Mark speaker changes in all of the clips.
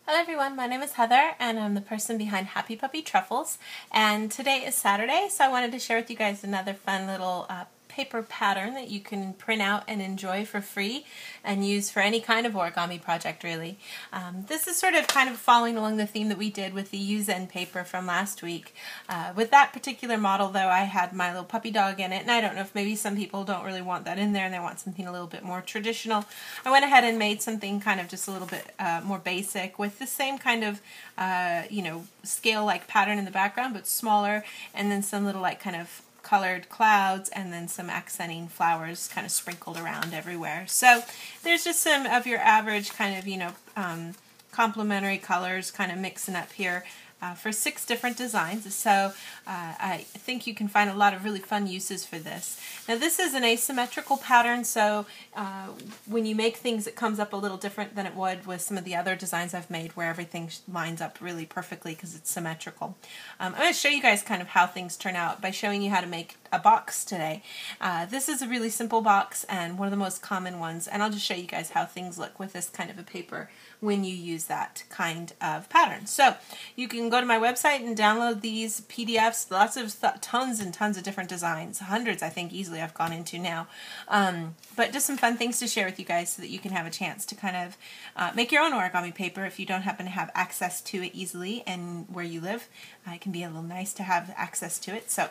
Speaker 1: Hello everyone, my name is Heather and I'm the person behind Happy Puppy Truffles, and today is Saturday, so I wanted to share with you guys another fun little paper pattern that you can print out and enjoy for free and use for any kind of origami project really. This is sort of kind of following along the theme that we did with the Yuzen paper from last week. With that particular model though, I had my little puppy dog in it, and I don't know if maybe some people don't really want that in there and they want something a little bit more traditional. I went ahead and made something kind of just a little bit more basic with the same kind of scale-like pattern in the background but smaller, and then some little like kind of colored clouds and then some accenting flowers kind of sprinkled around everywhere. So there's just some of your average kind of complementary colors kind of mixing up here for 6 different designs. So I think you can find a lot of really fun uses for this. Now this is an asymmetrical pattern, so when you make things it comes up a little different than it would with some of the other designs I've made where everything lines up really perfectly because it's symmetrical. I'm going to show you guys kind of how things turn out by showing you how to make a box today. This is a really simple box and one of the most common ones, and I'll just show you guys how things look with this kind of a paper when you use that kind of pattern. So you can go to my website and download these PDFs, lots of tons and tons of different designs, hundreds I think easily I've gone into now, but just some fun things to share with you guys so that you can have a chance to kind of make your own origami paper if you don't happen to have access to it easily and where you live. It can be a little nice to have access to it. So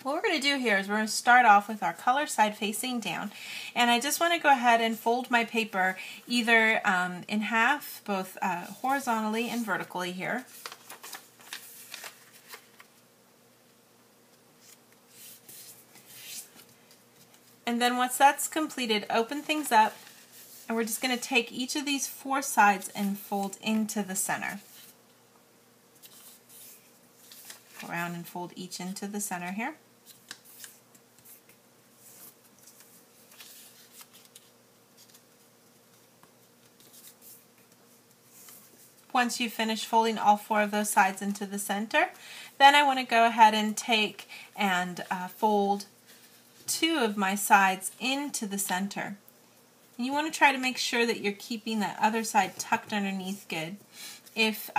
Speaker 1: what we're going to do here is we're going to start off with our color side facing down, and I just want to go ahead and fold my paper either in half, both horizontally and vertically here. And then once that's completed, open things up, and we're just going to take each of these 4 sides and fold into the center. Go around and fold each into the center here. Once you finish folding all 4 of those sides into the center, then I want to go ahead and take and fold 2 of my sides into the center. And you want to try to make sure that you're keeping that other side tucked underneath good. If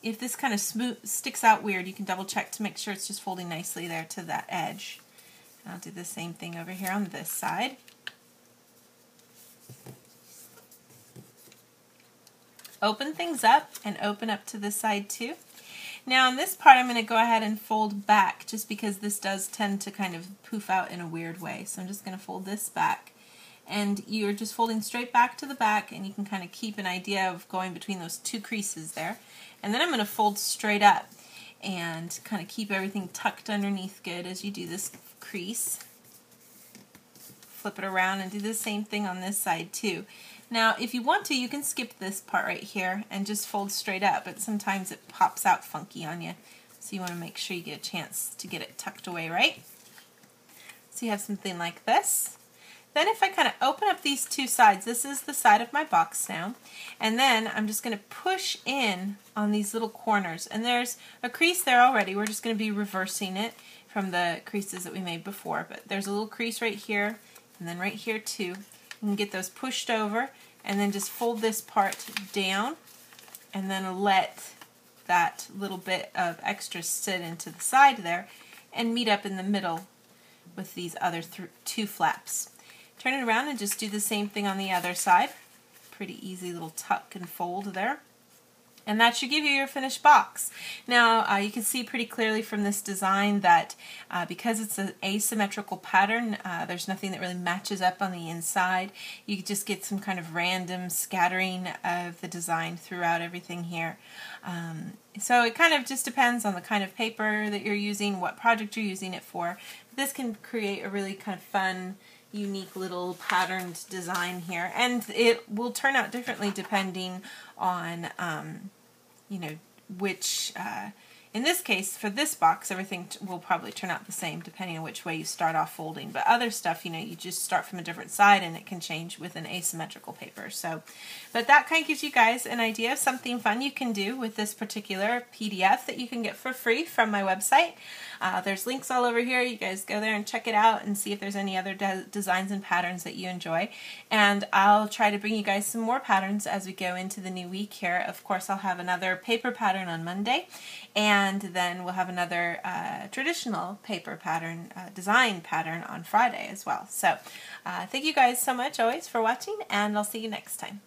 Speaker 1: this kind of sticks out weird, you can double check to make sure it's just folding nicely there to that edge. And I'll do the same thing over here on this side. Open things up and open up to this side too. Now on this part I'm going to go ahead and fold back just because this does tend to kind of poof out in a weird way. So I'm just going to fold this back, and you're just folding straight back to the back, and you can kind of keep an idea of going between those 2 creases there. And then I'm going to fold straight up and kind of keep everything tucked underneath good as you do this crease. Flip it around and do the same thing on this side too. Now if you want to, you can skip this part right here and just fold straight up, but sometimes it pops out funky on you, so you want to make sure you get a chance to get it tucked away right. So you have something like this. Then if I kind of open up these 2 sides, this is the side of my box now, and then I'm just going to push in on these little corners, and there's a crease there already. We're just going to be reversing it from the creases that we made before, but there's a little crease right here and then right here too. You can get those pushed over and then just fold this part down and then let that little bit of extra sit into the side there and meet up in the middle with these other 2 flaps. Turn it around and just do the same thing on the other side. Pretty easy little tuck and fold there. And that should give you your finished box. Now you can see pretty clearly from this design that because it's an asymmetrical pattern, there's nothing that really matches up on the inside. You just get some kind of random scattering of the design throughout everything here. So it kind of just depends on the kind of paper that you're using, what project you're using it for. This can create a really kind of fun, unique little patterned design here, and it will turn out differently depending on which in this case for this box everything will probably turn out the same depending on which way you start off folding, but other stuff you just start from a different side and it can change with an asymmetrical paper. So but that kind of gives you guys an idea of something fun you can do with this particular PDF that you can get for free from my website. There's links all over here. You guys go there and check it out and see if there's any other designs and patterns that you enjoy. And I'll try to bring you guys some more patterns as we go into the new week here. Of course, I'll have another paper pattern on Monday, and then we'll have another traditional paper pattern, design pattern on Friday as well. So thank you guys so much always for watching, and I'll see you next time.